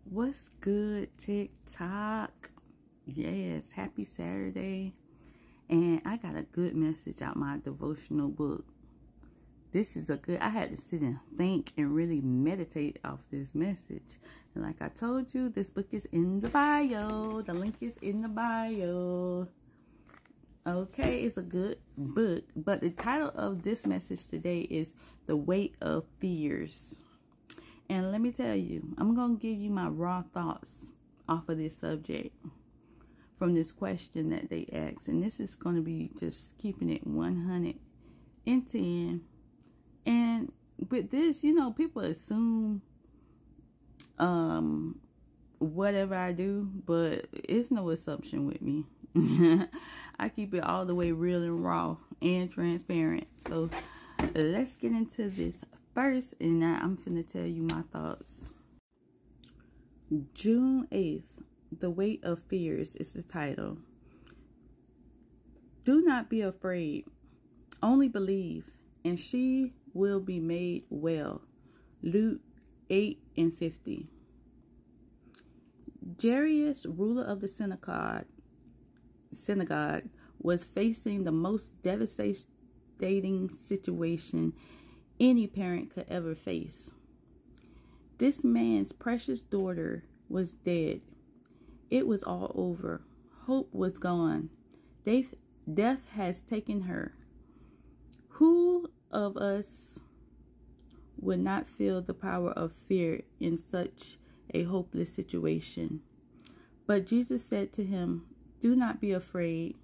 What's good, TikTok? Yes, happy Saturday. And I got a good message out my devotional book. This is I had to sit and think and really meditate off this message. And like I told you, this book is in the bio. The link is in the bio. Okay, it's a good book. But the title of this message today is The Weight of Fears. And let me tell you, I'm going to give you my raw thoughts off of this subject from this question that they asked. And this is going to be just keeping it 110. And with this, you know, people assume whatever I do, but it's no assumption with me. I keep it all the way real and raw and transparent. So let's get into this first, and now I'm finna tell you my thoughts. June 8th, The Weight of Fears is the title. Do not be afraid, only believe, and she will be made well. Luke 8:50. Jairus, ruler of the synagogue, was facing the most devastating situation any parent could ever face. This man's precious daughter was dead. It was all over. Hope was gone. Death has taken her. Who of us would not feel the power of fear in such a hopeless situation? But Jesus said to him, "Do not be afraid.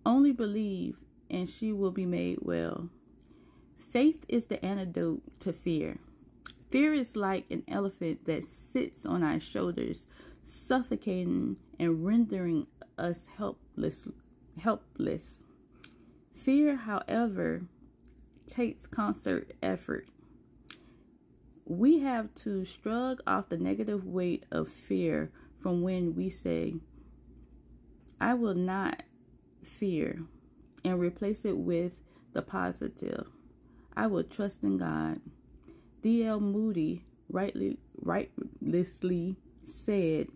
Only believe, and she will be made well." Faith is the antidote to fear. Fear is like an elephant that sits on our shoulders, suffocating and rendering us helpless. Fear, however, takes concert effort. We have to shrug off the negative weight of fear from when we say, "I will not fear," and replace it with the positive, "I will trust in God." D.L. Moody rightly said,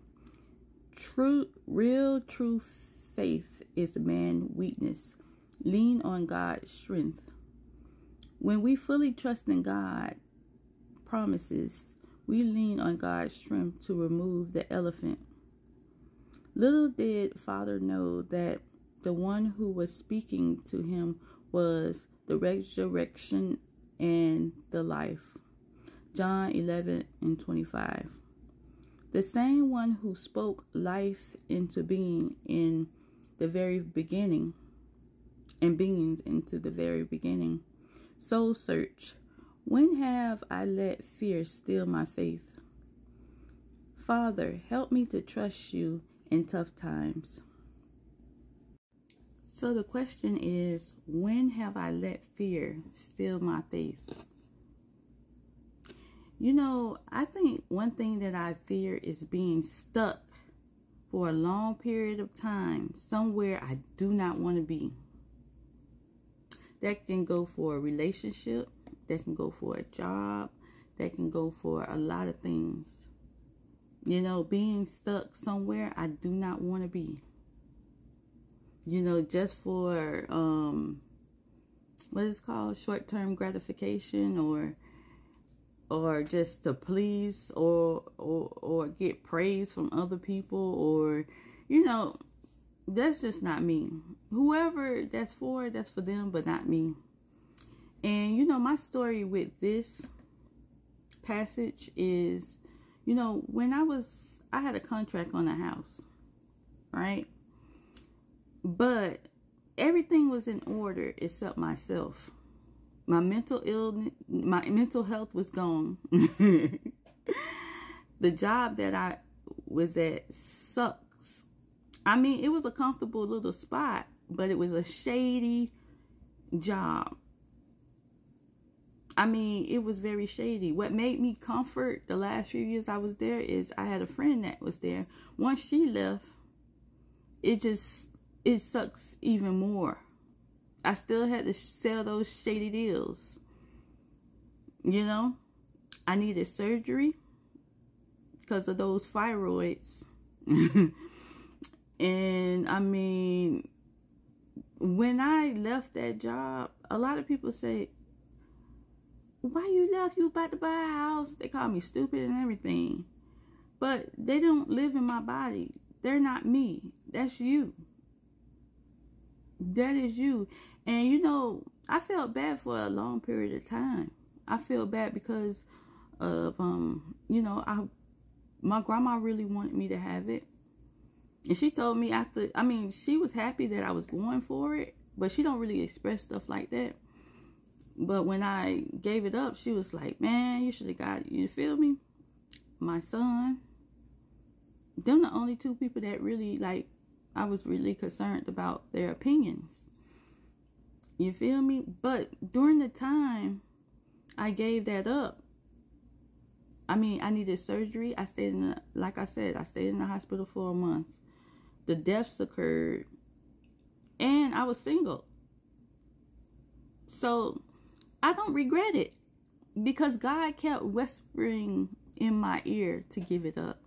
Real true faith is man's weakness. Lean on God's strength." When we fully trust in God's promises, we lean on God's strength to remove the elephant. Little did Father know that the one who was speaking to him was the resurrection and the life. John 11:25. The same one who spoke life into being in the very beginning, and beings into the very beginning. Soul search. When have I let fear steal my faith? Father, help me to trust you in tough times. So the question is, when have I let fear steal my faith? You know, I think one thing that I fear is being stuck for a long period of time somewhere I do not want to be. That can go for a relationship, that can go for a job, that can go for a lot of things. You know, being stuck somewhere I do not want to be. You know, just for, what is it called? Short-term gratification, or just to please or get praise from other people, or, you know, that's just not me. Whoever that's for them, but not me. And, you know, my story with this passage is, you know, when I had a contract on a house, right? But everything was in order except myself. My mental health was gone. The job that I was at sucks. I mean, it was a comfortable little spot, but it was a shady job. I mean, it was very shady. What made me comfort the last few years I was there is I had a friend that was there. Once she left, it sucks even more. I still had to sell those shady deals. You know, I needed surgery because of those thyroids. And I mean, when I left that job, a lot of people say, why you left? You about to buy a house. They call me stupid and everything. But they don't live in my body. They're not me. That's you. That is you. And you know, I felt bad for a long period of time. I feel bad because of, you know, my grandma really wanted me to have it. And she told me after, I mean, she was happy that I was going for it, but she don't really express stuff like that. But when I gave it up, she was like, man, you should have got it. You feel me? My son. Them the only two people that really, like, I was really concerned about their opinions. You feel me? But during the time I gave that up, I mean, I needed surgery. I stayed in like I said, I stayed in the hospital for a month. The deaths occurred. And I was single. So I don't regret it. Because God kept whispering in my ear to give it up.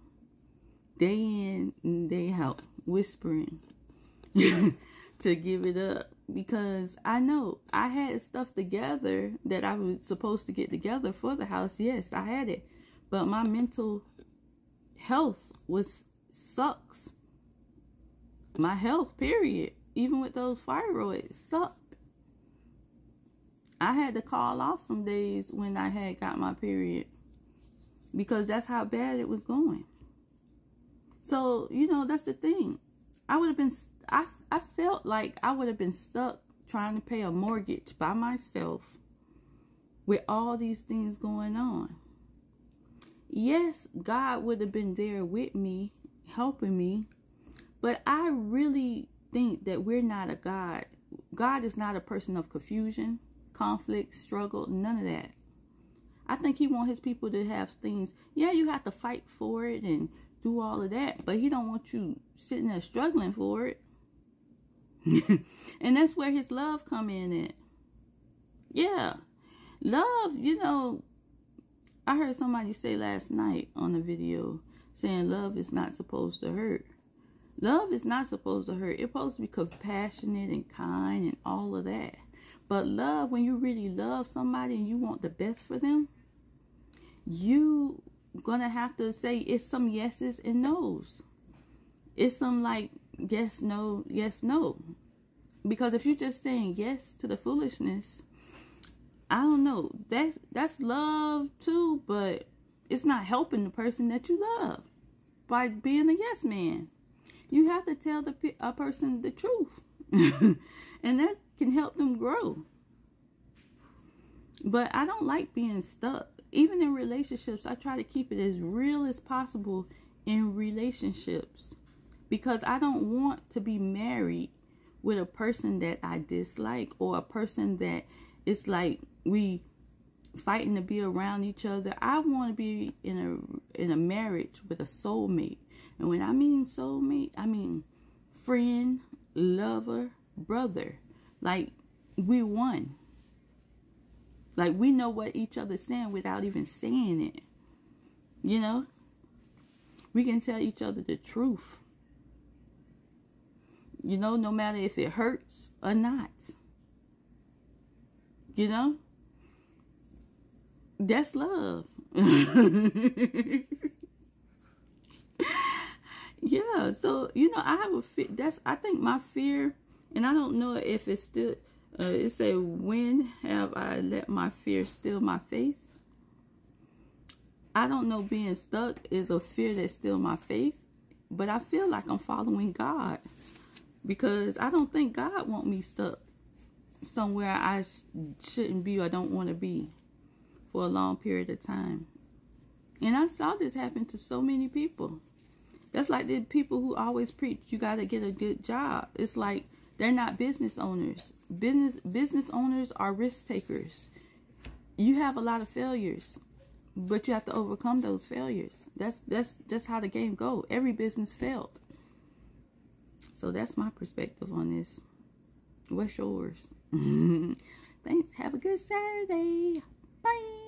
Day in and day out. Whispering to give it up. Because I know I had stuff together that I was supposed to get together for the house. Yes, I had it. But my mental health sucks. My health, period. Even with those thyroids, sucked. I had to call off some days when I had got my period. Because that's how bad it was going. So, you know, that's the thing. I would have been, I felt like I would have been stuck trying to pay a mortgage by myself with all these things going on. Yes, God would have been there with me, helping me. But I really think that we're not a God. God is not a person of confusion, conflict, struggle, none of that. I think he wants his people to have things. Yeah, you have to fight for it and do all of that. But he don't want you sitting there struggling for it. And that's where his love come in at. Yeah. Love, you know, I heard somebody say last night on a video saying love is not supposed to hurt. Love is not supposed to hurt. It's supposed to be compassionate and kind and all of that. But love, when you really love somebody and you want the best for them, you gonna have to say it's some yeses and nos. It's some like yes, no, yes, no. Because if you're just saying yes to the foolishness, I don't know. That's love too, but it's not helping the person that you love by being a yes man. You have to tell a person the truth. And that can help them grow. But I don't like being stuck. Even in relationships, I try to keep it as real as possible in relationships. Because I don't want to be married with a person that I dislike. Or a person that it's like we fighting to be around each other. I want to be in a marriage with a soulmate. And when I mean soulmate, I mean friend, lover, brother. Like we one. Like we know what each other's saying without even saying it. You know? We can tell each other the truth. You know, no matter if it hurts or not. You know? That's love. Yeah, so, you know, I have a fear. I think my fear, and I don't know if it's still, it say, when have I let my fear steal my faith? I don't know, being stuck is a fear that steals my faith, but I feel like I'm following God, because I don't think God wants me stuck somewhere I shouldn't be or don't want to be for a long period of time. And I saw this happen to so many people. That's like the people who always preach you got to get a good job. It's like they're not business owners. Business owners are risk takers. You have a lot of failures, but you have to overcome those failures. That's how the game goes. Every business failed. So that's my perspective on this. What's yours? Thanks. Have a good Saturday. Bye.